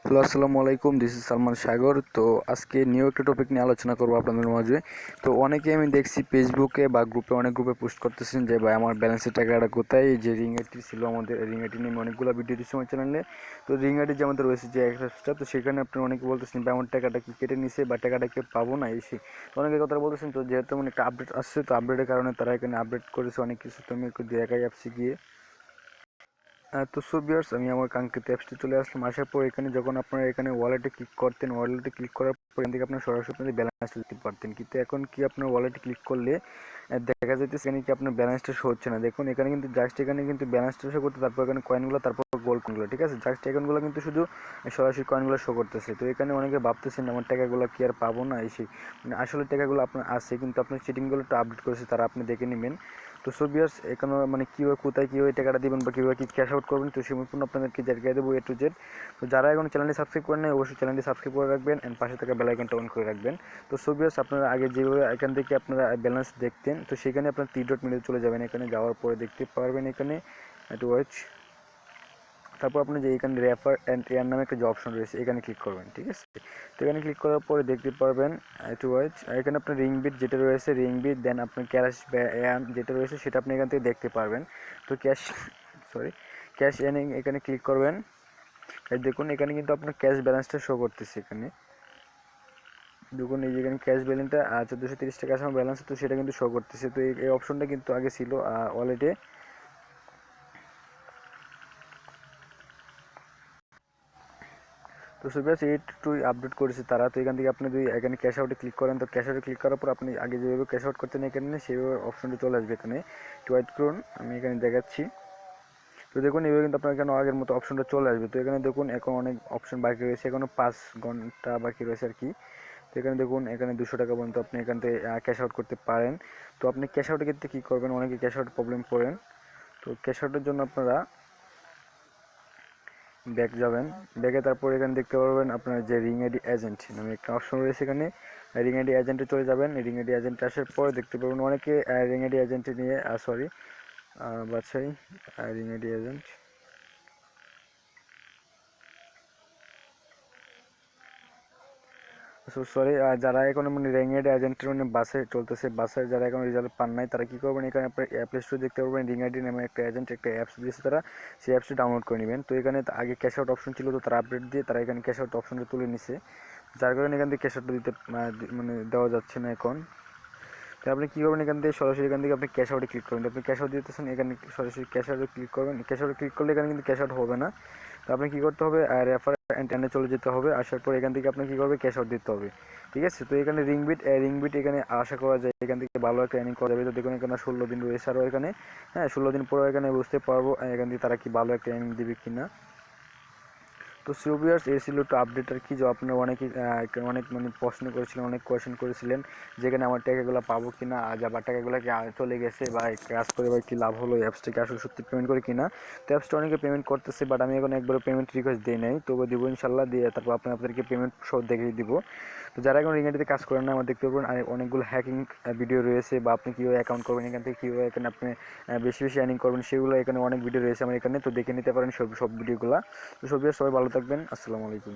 Hello, আসসালামু আলাইকুম। This is Salman সাগর। তো আজকে নিউ একটা টপিক নিয়ে আলোচনা করবো আপনাদের মাঝে। তো অনেকে আমি দেখছি ফেসবুকে বা গ্রুপে, অনেক গ্রুপে পোস্ট করতেছেন যে ভাই আমার ব্যালেন্সের টাকাটা কোথায়। যে রিংএটি ছিল, আমাদের রিংএটি নিয়ে অনেকগুলো ভিডিও দিচ্ছি আমার চ্যানেলে। তো রিংএটি যে আমাদের রয়েছে যে অ্যাপসটা, তো সেখানে আপনি অনেকে বলতেছেন ভাই আমার টাকাটা কি কেটে নিছে বা টাকাটা কেউ পাবো না এসে। তো অনেকে কথা বলতেছেন। তো যেহেতু একটা আপডেট আসছে, তো আপডেটের কারণে তারা এখানে আপডেট করেছে অনেক কিছু। তো আমি একটু দেখাই অ্যাপসে গিয়ে। তো সো ভিউয়ার্স, আমি আমার কাঙ্ক্ষিত অ্যাপসটি চলে আসলাম। আসার পর এখানে যখন আপনারা এখানে ওয়ালেটে ক্লিক করতেন, ওয়ালেটে ক্লিক করার পর এখান থেকে আপনার সরাসরি আপনাদের ব্যালেন্সটা দিতে পারতেন। কিন্তু এখন কি আপনার ওয়ালেটে ক্লিক করলে দেখা যাইতেছে এখানে কি আপনার ব্যালেন্সটা শো হচ্ছে না। দেখুন এখানে কিন্তু জাস্ট এখানে কিন্তু ব্যালেন্সটা শো করতে, তারপর এখানে কয়েনগুলো, তারপর গোল্ড কয়েনগুলো, ঠিক আছে। জাস্ট এখানগুলো কিন্তু শুধু সরাসরি কয়েনগুলো শো করতেছে। তো এখানে অনেকে ভাবতেছেন আমার টাকাগুলো কি আর পাবো না এসে। মানে আসলে টাকাগুলো আপনার আছে, কিন্তু আপনার চিটিংগুলো একটু আপডেট করেছে তারা, আপনি দেখে নেবেন। তো সো ভিউয়ার্স, এখানে মানে কীভাবে, কোথায় কীভাবে টাকাটা দিবেন বা কীভাবে কী ক্যাশ আউট করবেন, তো সম্পূর্ণ আপনাদেরকে দেখিয়ে দেবো A to Z। তো যারা এখন চ্যানেলটি সাবস্ক্রাইব করেন নাই, অবশ্যই চ্যানেলটি সাবস্ক্রাইব করে রাখবেন অ্যান্ড পাশে থাকা বেল আইকনটা অন করে রাখবেন। তো সো ভিউয়ার্স, আপনারা আগে যেভাবে এখান থেকে আপনারা ব্যালেন্স দেখতেন, তো সেখানে আপনার 3 ডট মেনুতে চলে যাবেন। এখানে যাওয়ার পরে দেখতে পারবেন এখানে একটু ওয়াচ, তারপর আপনি যে এখানে রেফার অ্যান্ড এয়ার নামে একটা যে অপশন রয়েছে, এখানে ক্লিক করবেন, ঠিক আছে। তো এখানে ক্লিক করার পরে দেখতে পারবেন একটু ওয়াচ, এখানে আপনার রিং বিট যেটা রয়েছে, রিং বিট, দেন আপনার ক্যাশ যেটা রয়েছে সেটা আপনি এখান থেকে দেখতে পারবেন। তো ক্যাশ এর্নিং এখানে ক্লিক করবেন। দেখুন এখানে কিন্তু আপনার ক্যাশ ব্যালেন্সটা শো করতেছে। এখানে দেখুন এই যেখানে ক্যাশ ব্যালেন্সটা 1430 টাকা আমার ব্যালেন্স, তো সেটা কিন্তু শো করতেছে। তো এই অপশনটা কিন্তু আগে ছিল ওয়ালেটে। তো সুবিয়াস একটু আপডেট করেছে তারা। তো এখান থেকে আপনি যদি এখানে ক্যাশ আউটে ক্লিক করেন, তো ক্যাশ আউটে ক্লিক করার পর আপনি আগে যেভাবে ক্যাশ আউট করতেন এখানে সেইভাবে অপশনটি চলে আসবে। এখানে একটু ওয়েট করুন, আমি এখানে দেখাচ্ছি। তো দেখুন এভাবে কিন্তু আপনার এখানে আগের মতো অপশনটা চলে আসবে। তো এখানে দেখুন এখন অনেক অপশন বাকি রয়েছে, এখনও 5 ঘন্টা বাকি রয়েছে আর কি। তো এখানে দেখুন এখানে 200 টাকা পর্যন্ত আপনি এখান থেকে ক্যাশ আউট করতে পারেন। তো আপনি ক্যাশ আউটের ক্ষেত্রে কী করবেন, অনেকে ক্যাশ আউট প্রবলেম করেন। তো ক্যাশ আউটের জন্য আপনারা ব্যাক যাবেন। ব্যাকে তারপর এখানে দেখতে পারবেন আপনার যে রিং আইডি এজেন্ট নামে একটা অপশন রয়েছে। এখানে রিং আইডি এজেন্টে চলে যাবেন। রিং আইডি এজেন্টে আসার পর দেখতে পারবেন অনেকে রিং আইডি এজেন্টে নিয়ে বাছাই রিং আইডি এজেন্ট। সরি, যারা এখন মানে রিংএড এজেন্টের মানে বাসে চলতেছে, বাসে যারা এখন রেজাল্ট পান নাই, তারা কী করবেন, এখানে আপনার প্লে স্টোরে দেখতে পারবেন রিংআইডি নামে একটা এজেন্ট, একটা অ্যাপস দিয়েছে তারা, সেই অ্যাপসটি ডাউনলোড করে নেবেন। তো এখানে আগে ক্যাশ আউট অপশন ছিল, তো তারা আপডেট দিয়ে তারা এখানে ক্যাশ আউট অপশনটা তুলে নিছে, যার কারণে এখান থেকে ক্যাশ আউটটা দিতে মানে দেওয়া যাচ্ছে না এখন। তো আপনি কী করবেন, এখান থেকে সরাসরি এখান থেকে আপনি ক্যাশ আউটে ক্লিক করবেন। আপনি ক্যাশ আউট দিতেছেন, এখানে সরাসরি ক্যাশ আউটে ক্লিক করবেন। ক্যাশ আউটে ক্লিক করলে এখানে কিন্তু ক্যাশ আউট হবে না। তো আপনি কী করতে হবে, রেফার অ্যান্ড এন্ডে চলে যেতে হবে। আসার পর এখান থেকে আপনি কী করবে, ক্যাশ আউট দিতে হবে, ঠিক আছে। তো এখানে রিংবিট এখানে আশা করা যায় এখান থেকে ভালো একটা এর্নিং করা যাবে। তো দেখুন এখানে 16 দিন রয়েছে আরও এখানে। হ্যাঁ, 16 দিন পরেও এখানে বুঝতে পারবো এখান থেকে তারা কি ভালো একটা এর্নিং দেবে কিনা। তো সো ভিউয়ার্স, এই ছিল একটু আপডেট আর কি। যে আপনারা অনেক মানে প্রশ্ন করেছিলেন, অনেক কোয়েশ্চেন করেছিলেন যেখানে আমার টাকাগুলো পাবো কিনা, বা টাকাগুলো কি চলে গেছে, বা কাজ করে বা কী লাভ হলো, অ্যাপস থেকে আসলে সত্যি পেমেন্ট করে কিনা। তো অ্যাপসটা অনেকে পেমেন্ট করতেছে, বাট আমি এখন একবারও পেমেন্ট রিকোয়েস্ট দিই নাই, তবু দিব ইনশাল্লাহ। দিয়ে তারপর আপনাদেরকে পেমেন্ট সহ দেখিয়ে দিব। তো যারা এখন রিংআইডিতে কাজ করেন না, আমার দেখতে পারবেন অনেকগুলো হ্যাকিং ভিডিও রয়েছে, বা আপনি কীভাবে অ্যাকাউন্ট করবেন, এখান থেকে কীভাবে এখানে আপনি বেশি বেশি আর্নিং করবেন, সেগুলো এখানে অনেক ভিডিও রয়েছে আমার এখানে। তো দেখে নিতে পারেন সব ভিডিওগুলো। তো সবাই ভালো থাকবেন। আসসালামু আলাইকুম।